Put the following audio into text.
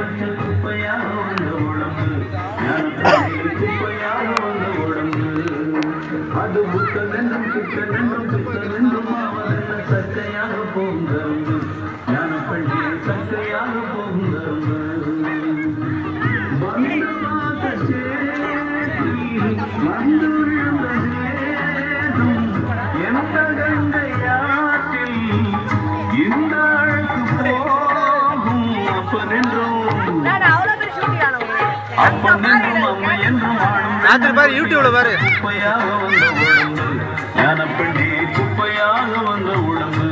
வச்ச குப்பையாக வந்த உடம்பு குப்பையாக வந்த உடம்பு அது புத்தனென்றும் பித்தனென்றும் பித்தனென்றும் அவரென்ன சக்கையாக போங்கருந்து ஞான பள்ளி சக்கையாக போங்கருந்து வந்து விழுந்த நேரம் எந்த கங்கையாற்றில் இந்த அழுக்கு போகும் அப்பனென்றும் அப்பனென்றும் அம்மை என்றும் வாழும் பாரு யூடியூப்ல பாரு குப்பையாக வந்த உடம்பு ஞானப்பள்ளி குப்பையாக வந்த உடம்பு